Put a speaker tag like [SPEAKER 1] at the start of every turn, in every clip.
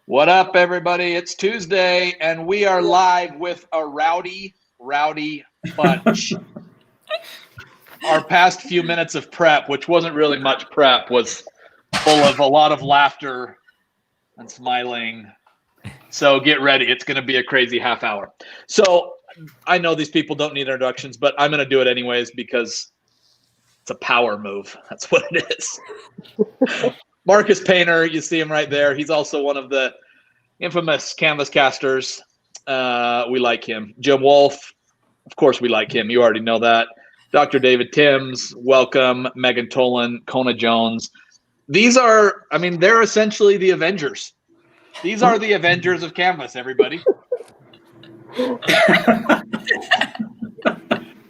[SPEAKER 1] What up, everybody? It's Tuesday, and we are live with a rowdy bunch. Our past few minutes of prep, which wasn't really much prep, was full of a lot of laughter and smiling. So get ready. It's going to be a crazy half hour. So I know these people don't need introductions, but I'm going to do it anyways because it's a power move. That's what it is. Marcus Painter, you see him right there. He's also one of the infamous Canvas casters. We like him. Jim Wolf, of course we like him. You already know that. Dr. David Timms, welcome. Megan Tolan, Kona Jones. These are, they're essentially the Avengers. These are the Avengers of Canvas, everybody.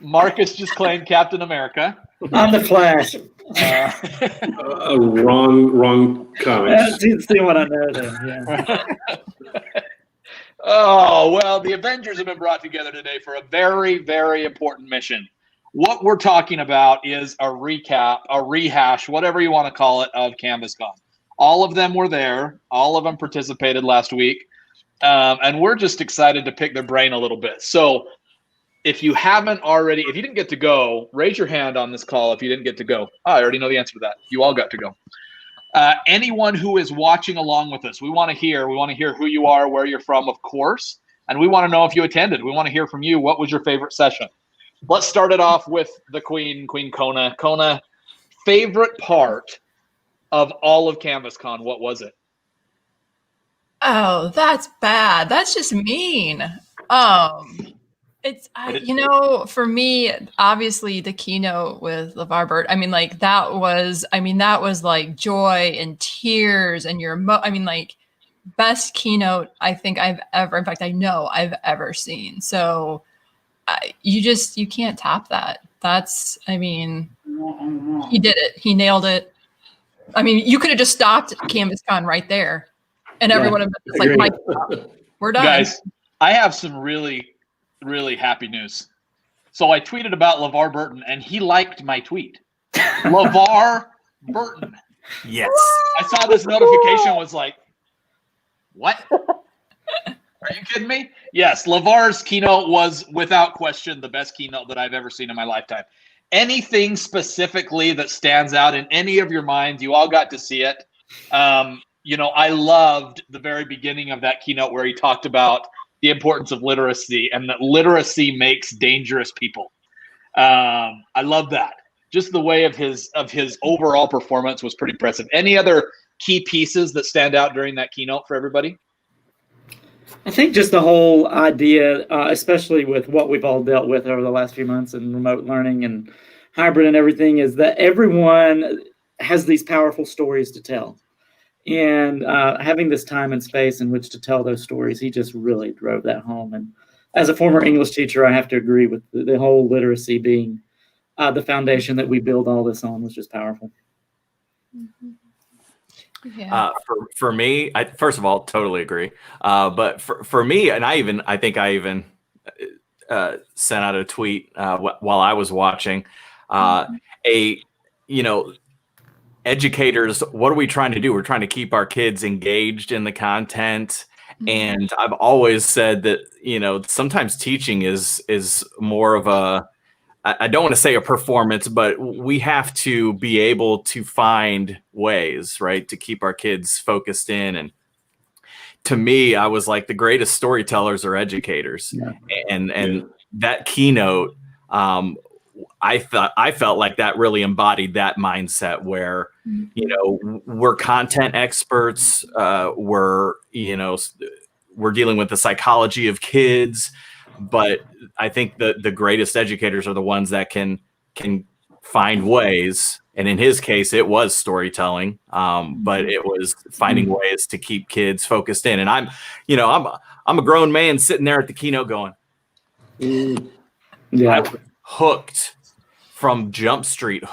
[SPEAKER 1] Marcus just claimed Captain America.
[SPEAKER 2] I'm the Flash.
[SPEAKER 3] Wrong comments.
[SPEAKER 2] See what I know then. Yeah.
[SPEAKER 1] Oh, well, the Avengers have been brought together today for a very, very important mission. What we're talking about is a recap, a rehash, whatever you want to call it, of CanvasCon. All of them were there. All of them participated last week. And we're just excited to pick their brain a little bit. So if you didn't get to go, raise your hand on this call if you didn't get to go. I already know the answer to that. You all got to go. Anyone who is watching along with us, we want to hear who you are, where you're from, of course. And we want to know if you attended. We want to hear from you. What was your favorite session? Let's start it off with the Queen Kona. Kona, favorite part of all of CanvasCon, what was it?
[SPEAKER 4] Oh, that's bad. That's just mean. For me, obviously the keynote with LeVar Burton. That was like joy and tears and best keynote I think I've ever, in fact, I know I've ever seen. So you can't top that. He did it. He nailed it. You could have just stopped CanvasCon right there and everyone would have been like, we're done.
[SPEAKER 1] Guys, I have some really happy news. So I tweeted about LeVar Burton and he liked my tweet. LeVar Burton.
[SPEAKER 5] Yes.
[SPEAKER 1] I saw this notification, was like, what? Are you kidding me? Yes, LeVar's keynote was without question the best keynote that I've ever seen in my lifetime. Anything specifically that stands out in any of your minds, you all got to see it. I loved the very beginning of that keynote where he talked about the importance of literacy and that literacy makes dangerous people. I love that. Just the way of his overall performance was pretty impressive. Any other key pieces that stand out during that keynote for everybody?
[SPEAKER 2] I think just the whole idea, especially with what we've all dealt with over the last few months and remote learning and hybrid and everything, is that everyone has these powerful stories to tell. And having this time and space in which to tell those stories, he just really drove that home. And as a former English teacher, I have to agree with the whole literacy being the foundation that we build all this on was just powerful.
[SPEAKER 4] Mm-hmm. Yeah.
[SPEAKER 5] For me, I first of all totally agree. But for me, and I think I even sent out a tweet while I was watching. Educators, what are we trying to do? We're trying to keep our kids engaged in the content. And I've always said that, sometimes teaching is more of a, I don't want to say a performance, but we have to be able to find ways, right, to keep our kids focused in. And to me, I was like, the greatest storytellers are educators. Yeah. And that keynote, I felt like that really embodied that mindset where, we're content experts. We're dealing with the psychology of kids, but I think the greatest educators are the ones that can find ways. And in his case, it was storytelling, but it was finding ways to keep kids focused in. And I'm a grown man sitting there at the keynote going, I was hooked from Jump Street,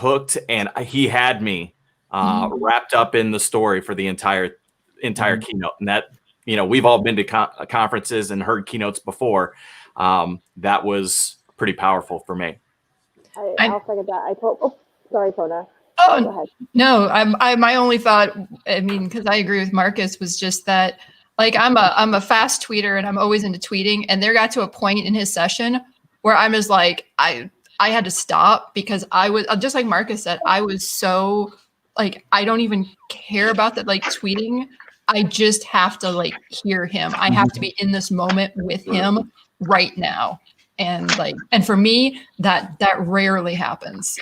[SPEAKER 5] and he had me wrapped up in the story for the entire keynote. And that, we've all been to conferences and heard keynotes before. That was pretty powerful for me.
[SPEAKER 6] I'll second that. Sorry, Kona.
[SPEAKER 4] Oh, no, my only thought, because I agree with Marcus, was just that Like I'm a fast tweeter and I'm always into tweeting. And there got to a point in his session where I was like, I had to stop because I was just like Marcus said, I was so like, I don't even care about that, like tweeting. I just have to like hear him. I have to be in this moment with him right now. And like, and for me, that rarely happens.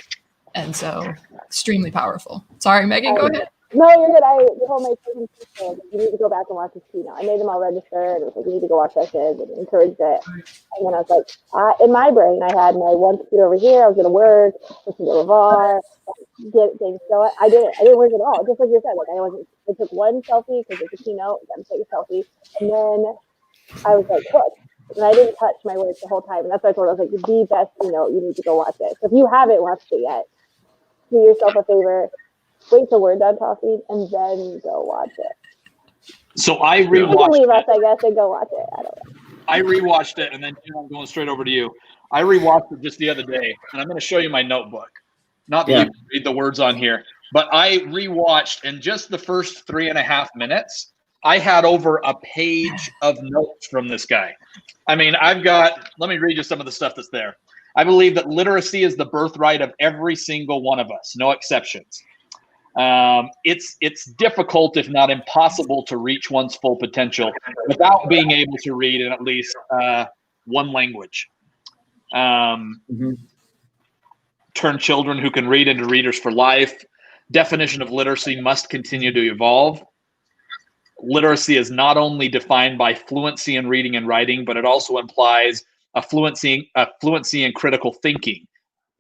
[SPEAKER 4] And so extremely powerful. Sorry, Megan, go ahead.
[SPEAKER 6] No, you're good. I told my students, you need to go back and watch this keynote. I made them all register, and it was like, you need to go watch that shit, and encouraged it. And then I was like, in my brain, I had my one computer over here. I was going to work, listen to LeVar, get things going. I didn't work at all. Just like you said, like I took one selfie because it's a keynote, then take a selfie, and then I was like, hooked. And I didn't touch my work the whole time. And that's why I told her, I was like, the best keynote, you need to go watch it. So if you haven't watched it yet, do yourself a favor. Wait till we're done talking and then go watch it.
[SPEAKER 1] So I rewatched
[SPEAKER 6] you can leave us, I guess, and go watch it. I don't know.
[SPEAKER 1] I rewatched it, and then I'm going straight over to you. I rewatched it just the other day, and I'm going to show you my notebook. Not that you can read the words on here, but I rewatched, and just the first 3.5 minutes, I had over a page of notes from this guy. I mean, let me read you some of the stuff that's there. I believe that literacy is the birthright of every single one of us, no exceptions. It's difficult, if not impossible, to reach one's full potential without being able to read in at least one language. Turn children who can read into readers for life. Definition of literacy must continue to evolve. Literacy is not only defined by fluency in reading and writing, but it also implies a fluency in critical thinking.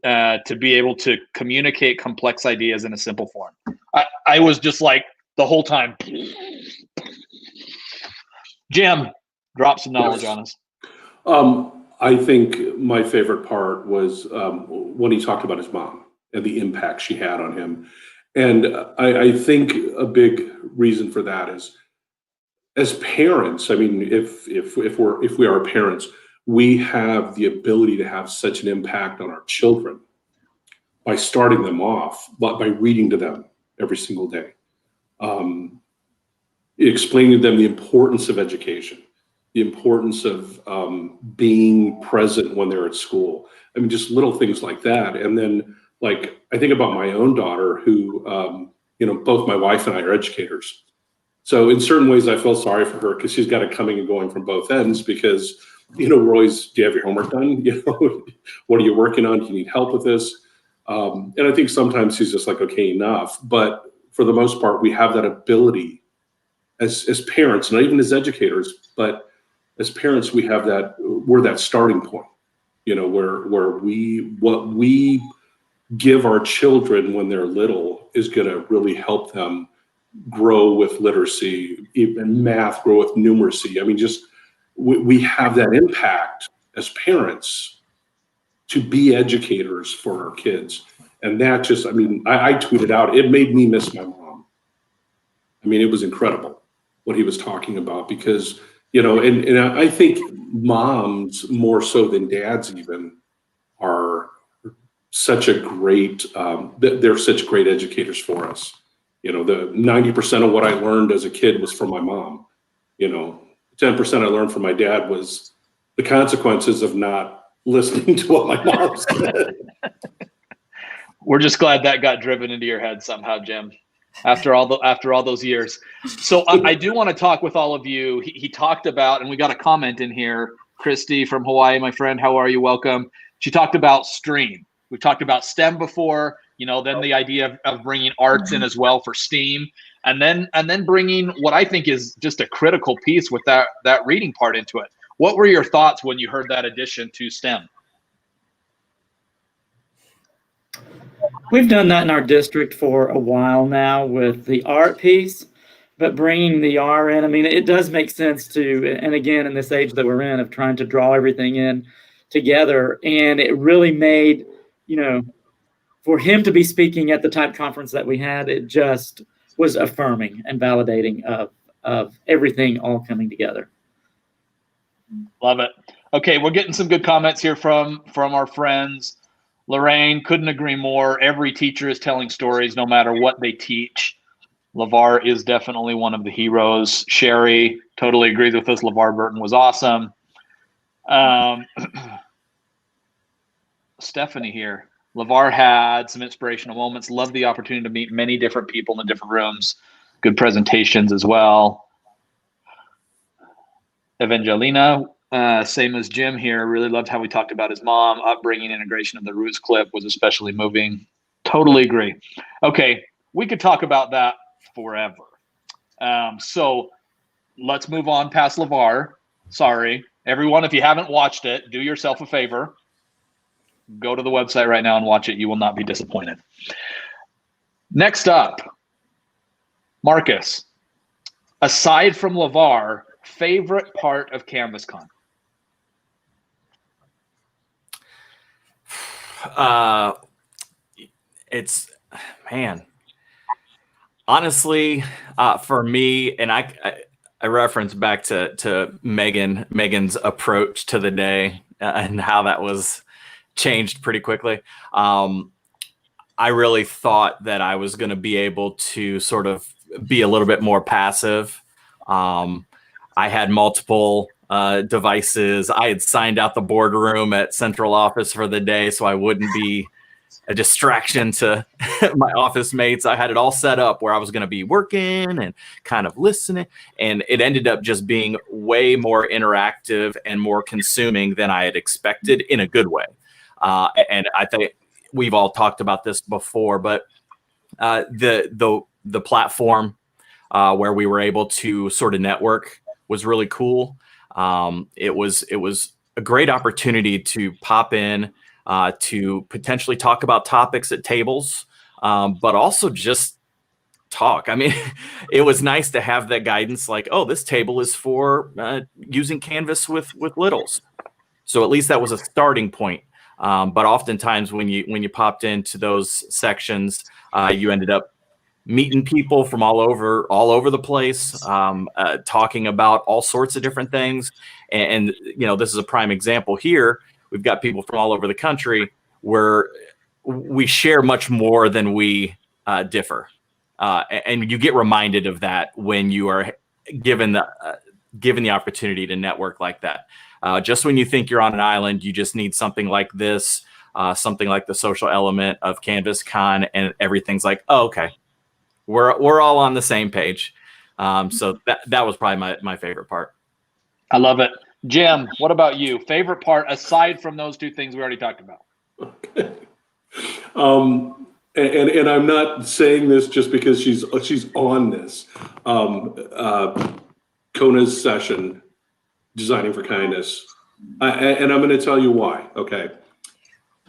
[SPEAKER 1] To be able to communicate complex ideas in a simple form. I was just like the whole time. Jim, drop some knowledge on us.
[SPEAKER 3] I think my favorite part was when he talked about his mom and the impact she had on him. And I think a big reason for that is, as parents, I mean, if we are parents, we have the ability to have such an impact on our children by starting them off, but by reading to them every single day, explaining to them the importance of education, the importance of being present when they're at school. I mean, just little things like that. And then, like, I think about my own daughter who, both my wife and I are educators. So in certain ways, I feel sorry for her because she's got it coming and going from both ends because, we're always, do you have your homework done? What are you working on? Do you need help with this? And I think sometimes she's just like, okay, enough. But for the most part, we have that ability as parents, not even as educators, but as parents, we have that, we're that starting point, where what we give our children when they're little is going to really help them grow with literacy, even math, grow with numeracy. I mean, just, we have that impact as parents to be educators for our kids. And that just, I tweeted out, it made me miss my mom. I mean, it was incredible what he was talking about because, and I think moms more so than dads even are such a great, they're such great educators for us. The 90% of what I learned as a kid was from my mom. 10% I learned from my dad was the consequences of not listening to what my mom said.
[SPEAKER 1] We're just glad that got driven into your head somehow, Jim, after all those years. So I do want to talk with all of you. He talked about, and we got a comment in here, Christy from Hawaii, my friend, how are you? Welcome. She talked about stream. We've talked about STEM before, then the idea of bringing arts in as well for STEAM. And then bringing what I think is just a critical piece with that reading part into it. What were your thoughts when you heard that addition to STEM?
[SPEAKER 2] We've done that in our district for a while now with the art piece, but bringing the R in, I mean, it does make sense to, and again, in this age that we're in of trying to draw everything in together. And it really made, for him to be speaking at the type conference that we had, it just was affirming and validating of everything all coming together.
[SPEAKER 1] Love it. Okay, we're getting some good comments here from our friends. Lorraine, couldn't agree more. Every teacher is telling stories no matter what they teach. LeVar is definitely one of the heroes. Sherry totally agrees with us. LeVar Burton was awesome. Stephanie here. LeVar had some inspirational moments. Loved the opportunity to meet many different people in the different rooms. Good presentations as well. Evangelina, same as Jim here. Really loved how we talked about his mom. Upbringing, integration of the Roots clip was especially moving. Totally agree. Okay, we could talk about that forever. So let's move on past LeVar. Sorry. Everyone, if you haven't watched it, do yourself a favor. Go to the website right now and watch it. You will not be disappointed. Next up, Marcus. Aside from LeVar, favorite part of CanvasCon?
[SPEAKER 5] It's, man, honestly, for me, and I reference back to Megan's approach to the day and how that was changed pretty quickly. I really thought that I was going to be able to sort of be a little bit more passive. I had multiple devices. I had signed out the boardroom at central office for the day so I wouldn't be a distraction to my office mates. I had it all set up where I was going to be working and kind of listening. And it ended up just being way more interactive and more consuming than I had expected in a good way. And I think we've all talked about this before, but the platform where we were able to sort of network was really cool. It was a great opportunity to pop in, to potentially talk about topics at tables, but also just talk. I mean, it was nice to have that guidance like, oh, this table is for using Canvas with littles. So at least that was a starting point. But oftentimes when you popped into those sections, you ended up meeting people from all over the place, talking about all sorts of different things. And you know, this is a prime example here. We've got people from all over the country where we share much more than we differ. And you get reminded of that when you are given the opportunity to network like that. Just when you think you're on an island, you just need something like this, something like the social element of CanvasCon, and everything's like, oh, okay, we're all on the same page. So that was probably my favorite part.
[SPEAKER 1] I love it. Jim, what about you? Favorite part aside from those two things we already talked about?
[SPEAKER 3] Okay. And I'm not saying this just because she's on this. Kona's session, Designing for Kindness, and I'm going to tell you why. Okay.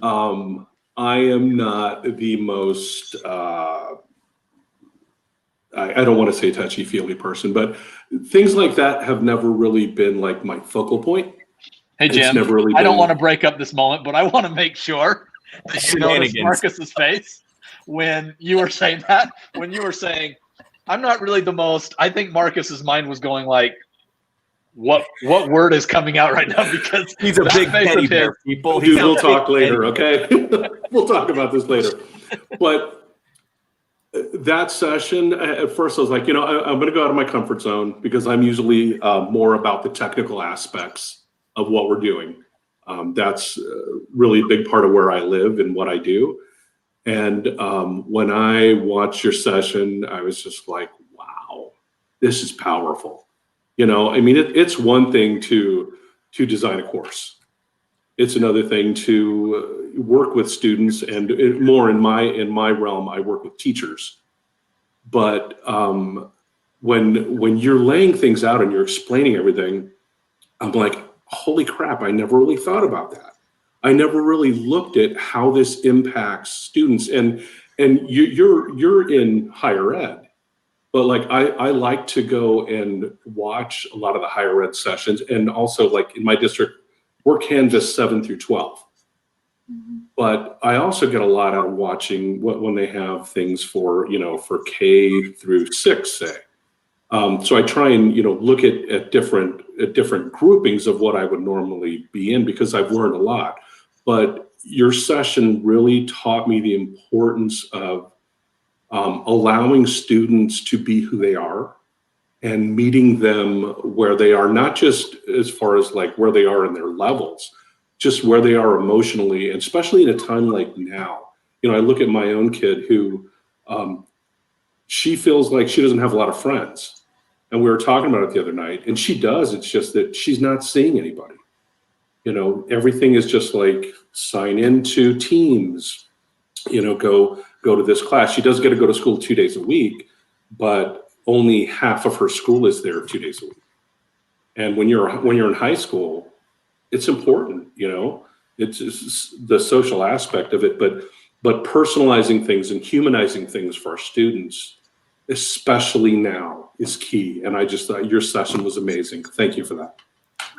[SPEAKER 3] I am not the most, I don't want to say touchy-feely person, but things like that have never really been like my focal point.
[SPEAKER 1] Hey, Jim, I don't want to break up this moment, but I want to make sure that you notice Marcus's face when you were saying that. When you were saying, I'm not really the most, I think Marcus's mind was going like, what word is coming out right now? Because
[SPEAKER 5] he's a big teddy bear, people.
[SPEAKER 3] Dude, we'll talk later, okay? We'll talk about this later. But that session, at first I was like, you know, I'm going to go out of my comfort zone because I'm usually more about the technical aspects of what we're doing. That's really a big part of where I live and what I do. And when I watched your session, I was just like, wow, this is powerful. You know, I mean, it's one thing to design a course. It's another thing to work with students, and more in my realm, I work with teachers. But when you're laying things out and you're explaining everything, I'm like, holy crap, I never really thought about that. I never really looked at how this impacts students. And you're in higher ed, but like I like to go and watch a lot of the higher ed sessions, and also like in my district, we're Canvas 7 through 12. Mm-hmm. But I also get a lot out of watching when they have things for, you know, for K through 6, say. So I try and, you know, look at different groupings of what I would normally be in, because I've learned a lot. But your session really taught me the importance of allowing students to be who they are and meeting them where they are, not just as far as like where they are in their levels, just where they are emotionally, and especially in a time like now. You know, I look at my own kid who, she feels like she doesn't have a lot of friends. And we were talking about it the other night, and she does. It's just that she's not seeing anybody. You know, everything is just like sign into Teams, you know, go to this class. She does get to go to school 2 days a week, but only half of her school is there 2 days a week. And when you're in high school, it's important, you know, it's the social aspect of it, but personalizing things and humanizing things for our students, especially now, is key. And I just thought your session was amazing. Thank you for that.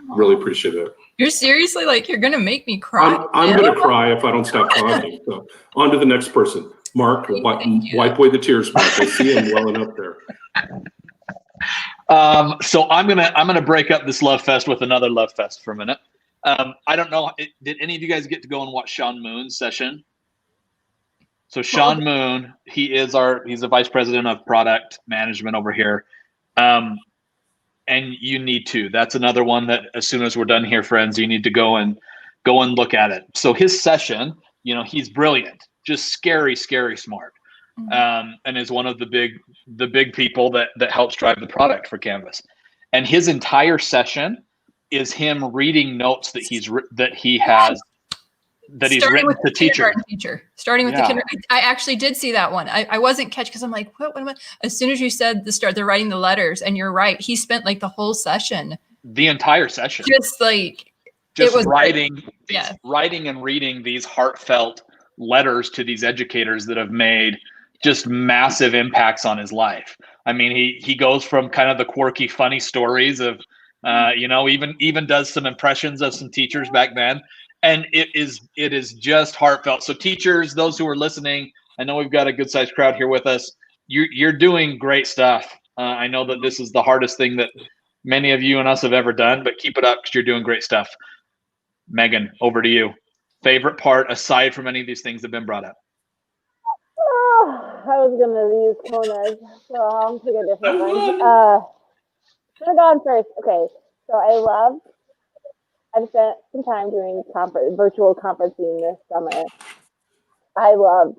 [SPEAKER 3] Really appreciate it.
[SPEAKER 4] You're seriously like, you're going to make me cry.
[SPEAKER 3] I'm going to cry if I don't stop talking. So on to the next person. Mark, wipe away the tears, Mark. I see him welling up there.
[SPEAKER 1] So I'm gonna break up this love fest with another love fest for a minute. I don't know. Did any of you guys get to go and watch Sean Moon's session? So Sean Moon, he's the vice president of product management over here. And you need to. That's another one that as soon as we're done here, friends, you need to go and look at it. So his session, you know, he's brilliant, just scary smart. And is one of the big people that helps drive the product for Canvas. And his entire session is him reading notes that he's written to teachers.
[SPEAKER 4] Starting with the kindergarten. I actually did see that one. I wasn't catch because I'm like, what am I? As soon as you said they're writing the letters, and you're right. He spent like the whole session.
[SPEAKER 1] The entire session.
[SPEAKER 4] Just
[SPEAKER 1] writing and reading these heartfelt letters to these educators that have made just massive impacts on his life. I mean, he goes from kind of the quirky, funny stories of, you know, even does some impressions of some teachers back then. And it is just heartfelt. So teachers, those who are listening, I know we've got a good sized crowd here with us. You're doing great stuff. I know that this is the hardest thing that many of you and us have ever done, but keep it up because you're doing great stuff. Megan, over to you. Favorite part aside from any of these things that have been brought up?
[SPEAKER 6] I was going to use Kona's, so I'll pick a different one. Should have gone first. Okay, so I've spent some time doing virtual conferencing this summer. I love,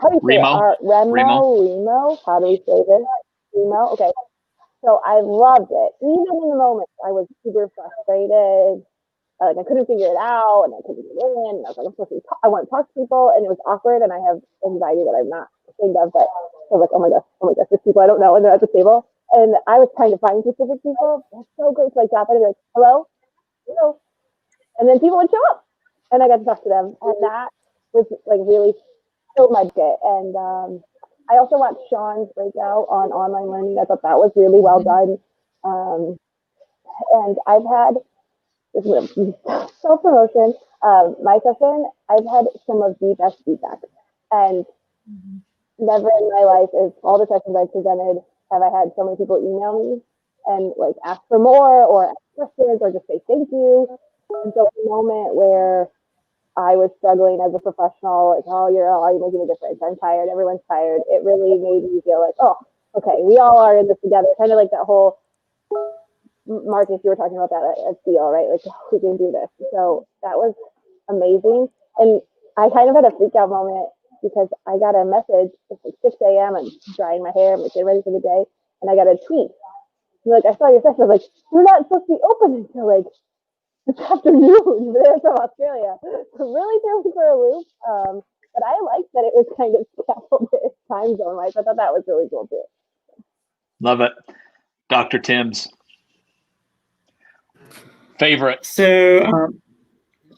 [SPEAKER 6] how do you say it? Remo? How do we say this? Remo? Okay. So I loved it. Even in the moment, I was super frustrated. Like I couldn't figure it out, and I couldn't get in. And I was like, I want to talk to people, and it was awkward, and I have anxiety that I'm not ashamed of. But I was like, oh my gosh, there's people I don't know, and they're at the table. And I was trying to find specific people. It's so great to like drop in and be like, hello, and then people would show up, and I got to talk to them, and that was like really so much it. And I also watched Sean's breakout on online learning. I thought that was really well done. And I've had self-promotion. My session, I've had some of the best feedback, and never in my life, is all the sessions I've presented, have I had so many people email me and like ask for more or ask questions or just say thank you. And so a moment where I was struggling as a professional, like, oh, you're making a difference. I'm tired. Everyone's tired. It really made me feel like, oh, okay, we all are in this together. Kind of like that whole, Marcus, you were talking about that at Steel, right? Like, oh, we can do this. So that was amazing. And I kind of had a freak out moment because I got a message. It's like 6 a.m. I'm drying my hair. I'm getting ready for the day. And I got a tweet. Like, I saw your session. I was like, you're not supposed to be open until like this afternoon. They're from Australia. So really threw me for a loop. But I liked that it was kind of scaffolded time zone wise. I thought that was really cool too.
[SPEAKER 1] Love it. Dr. Timms. Favorite.
[SPEAKER 2] So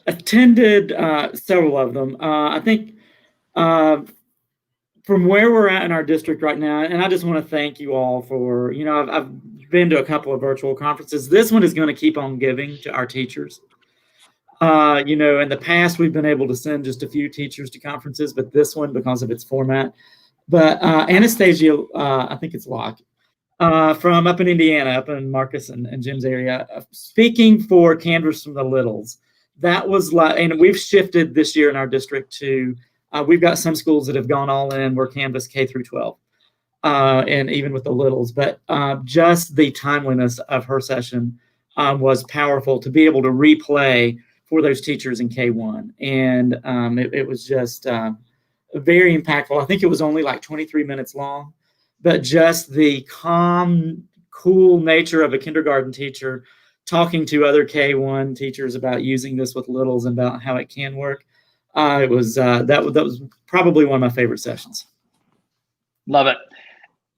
[SPEAKER 2] attended several of them. I think from where we're at in our district right now, and I just want to thank you all for, you know, I've been to a couple of virtual conferences. This one is going to keep on giving to our teachers. You know, in the past, we've been able to send just a few teachers to conferences, but this one, because of its format. But Anastasia, I think it's Locke, from up in Indiana, up in Marcus and Jim's area, speaking for Canvas from the Littles. That was like, and we've shifted this year in our district to We've got some schools that have gone all in. We're Canvas K through 12, and even with the littles. But just the timeliness of her session was powerful to be able to replay for those teachers in K1. And it was just very impactful. I think it was only like 23 minutes long, but just the calm, cool nature of a kindergarten teacher talking to other K1 teachers about using this with littles and about how it can work. It was that was probably one of my favorite sessions.
[SPEAKER 1] Love it.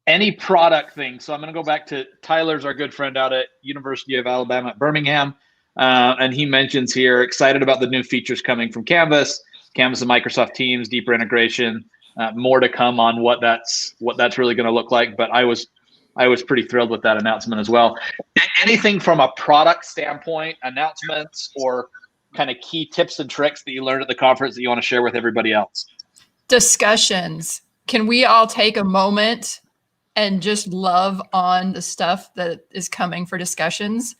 [SPEAKER 1] Any product thing. So I'm going to go back to Tyler's our good friend out at University of Alabama at Birmingham. And he mentions here, excited about the new features coming from Canvas and Microsoft Teams, deeper integration, more to come on what that's really going to look like. But I was pretty thrilled with that announcement as well. Anything from a product standpoint, announcements or kind of key tips and tricks that you learned at the conference that you want to share with everybody else?
[SPEAKER 4] Discussions. Can we all take a moment and just love on the stuff that is coming for discussions?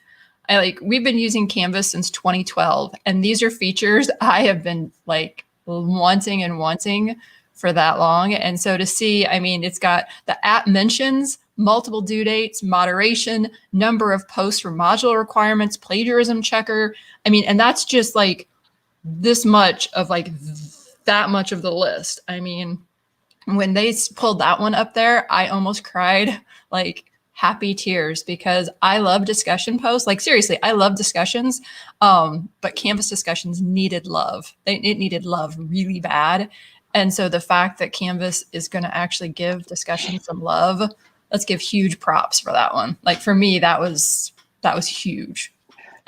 [SPEAKER 4] We've been using Canvas since 2012, and these are features I have been like wanting for that long. And so to see, I mean, it's got the app mentions, multiple due dates, moderation, number of posts for module requirements, plagiarism checker. I mean, and that's just like this much of like that much of the list. I mean, when they pulled that one up there, I almost cried like happy tears because I love discussion posts. Like seriously, I love discussions. But Canvas discussions needed love. It needed love really bad. And so the fact that Canvas is going to actually give discussion some love, let's give huge props for that one. Like for me, that was huge.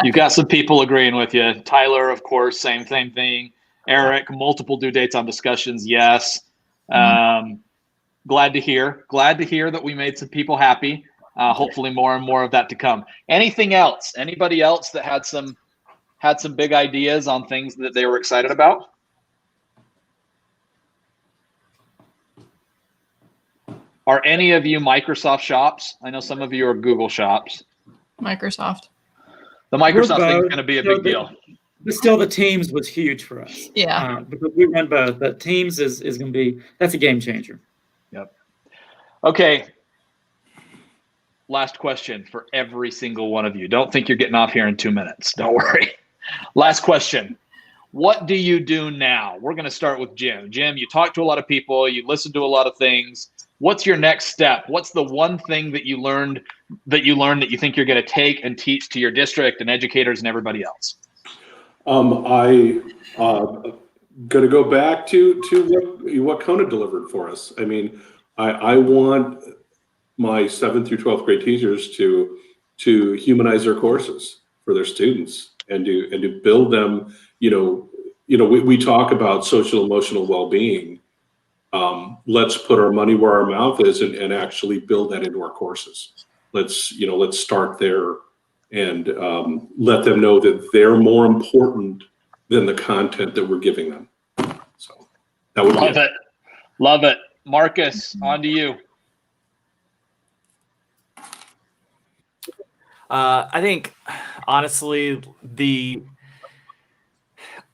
[SPEAKER 1] You've got some people agreeing with you. Tyler, of course, same thing. Eric, multiple due dates on discussions. Yes. Glad to hear that we made some people happy. Hopefully more and more of that to come. Anything else? Anybody else that had some big ideas on things that they were excited about? Are any of you Microsoft shops? I know some of you are Google shops.
[SPEAKER 4] Microsoft.
[SPEAKER 1] The Microsoft thing is going to be a big deal.
[SPEAKER 2] But still, the Teams was huge for us.
[SPEAKER 4] Yeah.
[SPEAKER 2] Because we run both. But Teams is going to be, that's a game changer.
[SPEAKER 1] Yep. Okay. Last question for every single one of you. Don't think you're getting off here in 2 minutes. Don't worry. Last question. What do you do now? We're going to start with Jim. Jim, you talk to a lot of people. You listen to a lot of things. What's your next step? What's the one thing that you learned that you think you're going to take and teach to your district and educators and everybody else?
[SPEAKER 3] I going to go back to what Kona delivered for us. I mean, I want my 7th through 12th grade teachers to humanize their courses for their students and to build them. We talk about social emotional well-being. Let's put our money where our mouth is and actually build that into our courses. Let's start there and let them know that they're more important than the content that we're giving them. So that would
[SPEAKER 1] love it. Love it. Marcus, on to you.
[SPEAKER 5] I think honestly,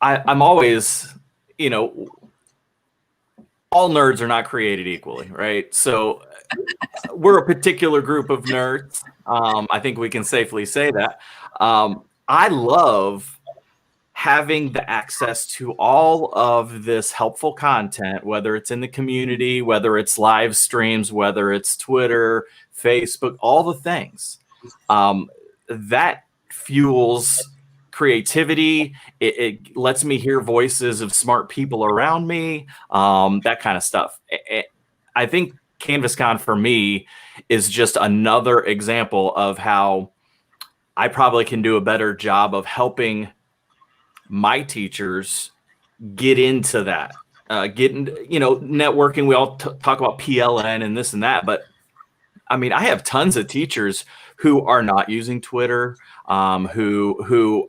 [SPEAKER 5] I'm always, all nerds are not created equally, right? So we're a particular group of nerds. I think we can safely say that. I love having the access to all of this helpful content, whether it's in the community, whether it's live streams, whether it's Twitter, Facebook, all the things. That fuels creativity. It lets me hear voices of smart people around me, that kind of stuff. I think CanvasCon for me is just another example of how I probably can do a better job of helping my teachers get into that, networking. We all talk about PLN and this and that, but I mean, I have tons of teachers who are not using Twitter, who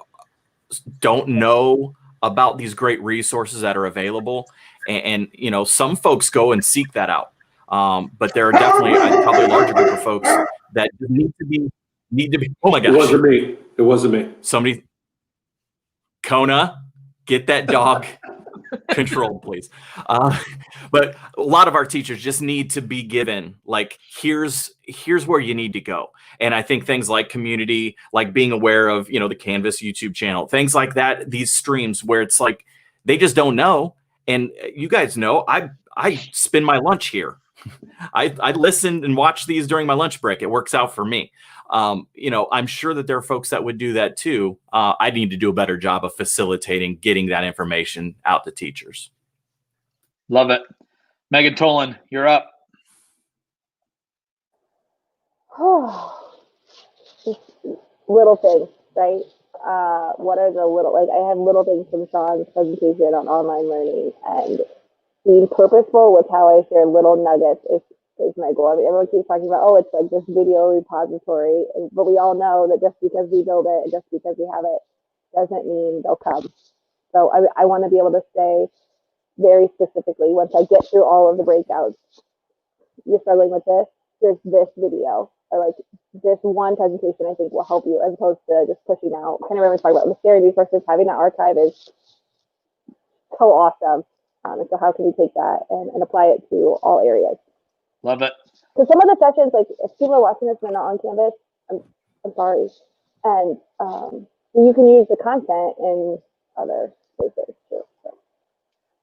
[SPEAKER 5] don't know about these great resources that are available. And some folks go and seek that out. But there are definitely probably a larger group of folks that need to be, oh my gosh.
[SPEAKER 3] It wasn't me.
[SPEAKER 5] Somebody, Kona, get that dog Controlled, please. But a lot of our teachers just need to be given, like, here's where you need to go. And I think things like community, like being aware of, you know, the Canvas YouTube channel, things like that, these streams where it's like, they just don't know. And you guys know, I spend my lunch here. I listen and watch these during my lunch break. It works out for me. You know, I'm sure that there are folks that would do that too. I need to do a better job of facilitating getting that information out to teachers.
[SPEAKER 1] Love it. Megan Tolan, you're up.
[SPEAKER 6] Just little things, right? What are the little, like, I have little things from Sean's presentation on online learning, and being purposeful with how I share little nuggets is my goal. I mean, everyone keeps talking about, oh, it's like this video repository, but we all know that just because we build it and just because we have it doesn't mean they'll come. So I want to be able to say very specifically, once I get through all of the breakouts, you're struggling with this, here's this video, or like this one presentation I think will help you, as opposed to just pushing out. Kind of everyone's talking about the sharing resources, having that archive is so awesome. And so how can we take that and apply it to all areas?
[SPEAKER 1] Love it.
[SPEAKER 6] Because some of the sessions, like if people are watching this and they're not on Canvas, I'm sorry. And you can use the content in other places too. So.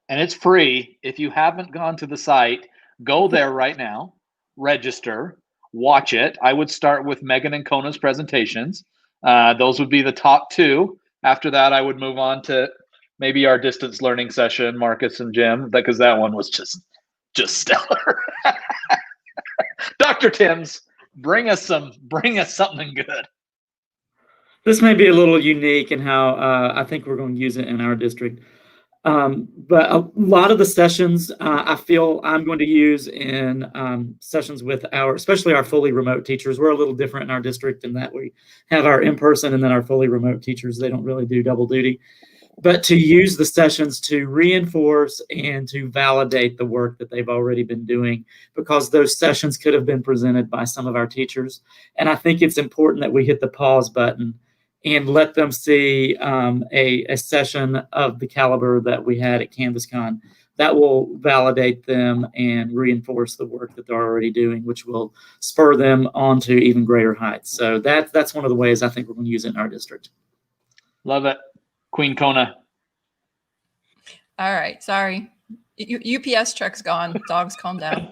[SPEAKER 1] And it's free. If you haven't gone to the site, go there right now, register, watch it. I would start with Megan and Kona's presentations. Those would be the top two. After that, I would move on to maybe our distance learning session, Marcus and Jim, because that one was just stellar. Dr. Timms, bring us something good.
[SPEAKER 2] This may be a little unique in how I think we're going to use it in our district. But a lot of the sessions I feel I'm going to use in sessions with especially our fully remote teachers. We're a little different in our district in that we have our in-person and then our fully remote teachers. They don't really do double duty. But to use the sessions to reinforce and to validate the work that they've already been doing, because those sessions could have been presented by some of our teachers. And I think it's important that we hit the pause button and let them see a session of the caliber that we had at CanvasCon. That will validate them and reinforce the work that they're already doing, which will spur them on to even greater heights. So that's one of the ways I think we're going to use it in our district.
[SPEAKER 1] Love it. Queen Kona.
[SPEAKER 4] All right, sorry. UPS truck's gone. Dogs, calm down.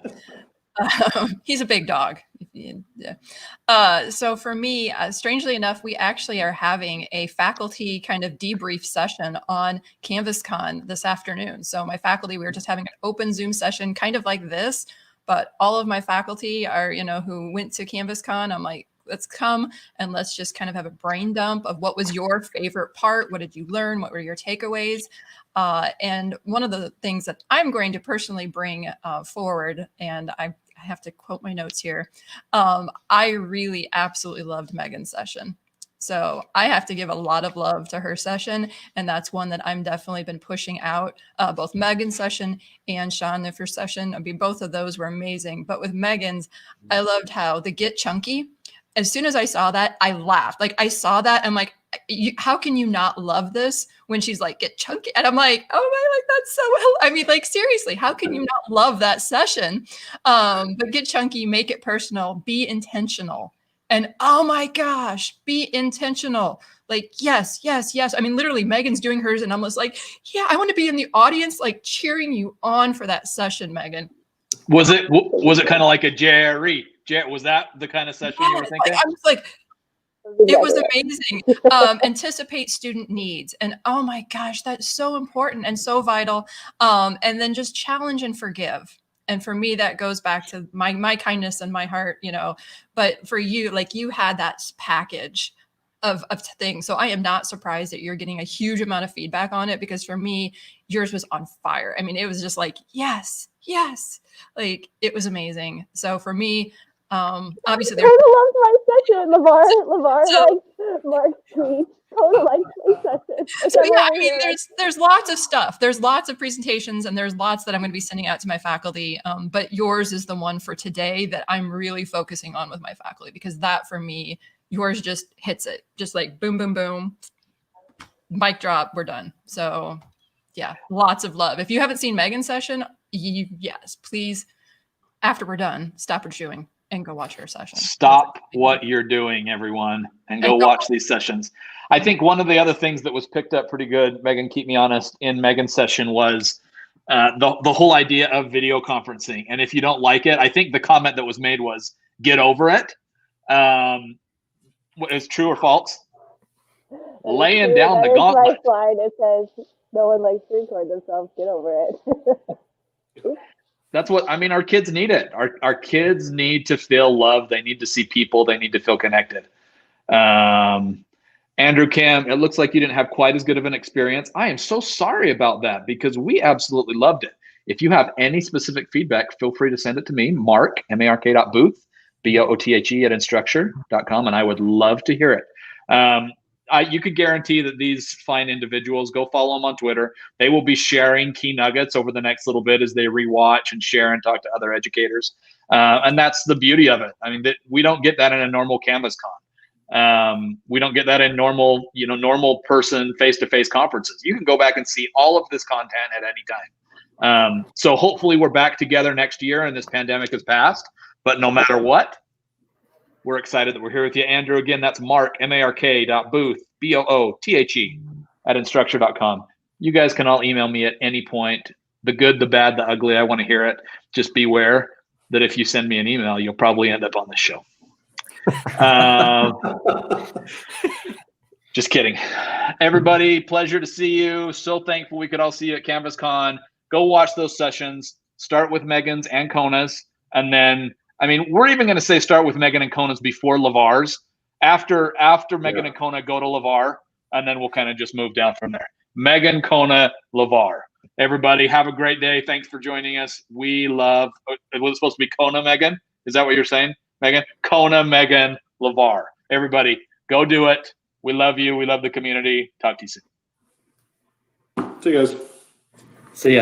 [SPEAKER 4] He's a big dog. Yeah. So for me, strangely enough, we actually are having a faculty kind of debrief session on CanvasCon this afternoon. So my faculty, we were just having an open Zoom session, kind of like this, but all of my faculty are, who went to CanvasCon. I'm like, let's come and let's just kind of have a brain dump of what was your favorite part. What did you learn? What were your takeaways? And one of the things that I'm going to personally bring forward, and I have to quote my notes here. I really absolutely loved Megan's session. So I have to give a lot of love to her session. And that's one that I'm definitely been pushing out, both Megan's session and Sean Niffer's session. I mean, both of those were amazing. But with Megan's, I loved how the Get Chunky, as soon as I saw that, I laughed. Like I saw that, I'm like, how can you not love this when she's like, get chunky? And I'm like, oh my, like that's so, I mean, like seriously, how can you not love that session? But get chunky, make it personal, be intentional. And oh my gosh, be intentional. Like, yes, yes, yes. I mean, literally Megan's doing hers and I'm just like, yeah, I want to be in the audience, like cheering you on for that session, Megan.
[SPEAKER 1] Was it kind of like a Jerry? Was that the kind of session you were thinking?
[SPEAKER 4] I was like, it was amazing. Anticipate student needs. And oh my gosh, that's so important and so vital. And then just challenge and forgive. And for me, that goes back to my kindness and my heart, but for you, like you had that package of things. So I am not surprised that you're getting a huge amount of feedback on it, because for me, yours was on fire. I mean, it was just like, yes, yes. Like it was amazing. So for me, obviously
[SPEAKER 6] Kona loves my session. LeVar likes Mark's tweet. Kona likes my session.
[SPEAKER 4] So yeah, I mean, there's lots of stuff. There's lots of presentations and there's lots that I'm going to be sending out to my faculty. But yours is the one for today that I'm really focusing on with my faculty, because that for me, yours just hits it. Just like boom, boom, boom, mic drop, we're done. So yeah, lots of love. If you haven't seen Megan's session, yes, please, after we're done, stop what you're doing and go watch her session.
[SPEAKER 1] Stop what you're doing, everyone, and go watch these sessions. I think one of the other things that was picked up pretty good, Megan, keep me honest, in Megan's session was the whole idea of video conferencing. And if you don't like it, I think the comment that was made was, get over it. Is true or false? Laying down the gauntlet.
[SPEAKER 6] My slide, it says, no one likes to record themselves, get over it.
[SPEAKER 1] That's what, I mean, our kids need it. Our kids need to feel love. They need to see people. They need to feel connected. Andrew Cam, it looks like you didn't have quite as good of an experience. I am so sorry about that because we absolutely loved it. If you have any specific feedback, feel free to send it to me, Mark, mark.booth, BOOTHE at instructure.com, and I would love to hear it. You could guarantee that these fine individuals, go follow them on Twitter. They will be sharing key nuggets over the next little bit as they rewatch and share and talk to other educators. And that's the beauty of it. I mean, we don't get that in a normal CanvasCon. We don't get that in normal person face-to-face conferences. You can go back and see all of this content at any time. So hopefully we're back together next year and this pandemic has passed. But no matter what, we're excited that we're here with you. Andrew, again, that's Mark, mark.booth, BOOTHE at instructure.com. You guys can all email me at any point. The good, the bad, the ugly, I want to hear it. Just beware that if you send me an email, you'll probably end up on this show. Just kidding. Everybody, pleasure to see you. So thankful we could all see you at CanvasCon. Go watch those sessions. Start with Megan's and Kona's, and then we're even going to say start with Megan and Kona's before LeVar's. After Megan and Kona, go to LeVar, and then we'll kind of just move down from there. Megan, Kona, LeVar. Everybody, have a great day. Thanks for joining us. We love. It was supposed to be Kona, Megan. Is that what you're saying, Megan? Kona, Megan, LeVar. Everybody, go do it. We love you. We love the community. Talk to you soon.
[SPEAKER 3] See you guys.
[SPEAKER 2] See ya.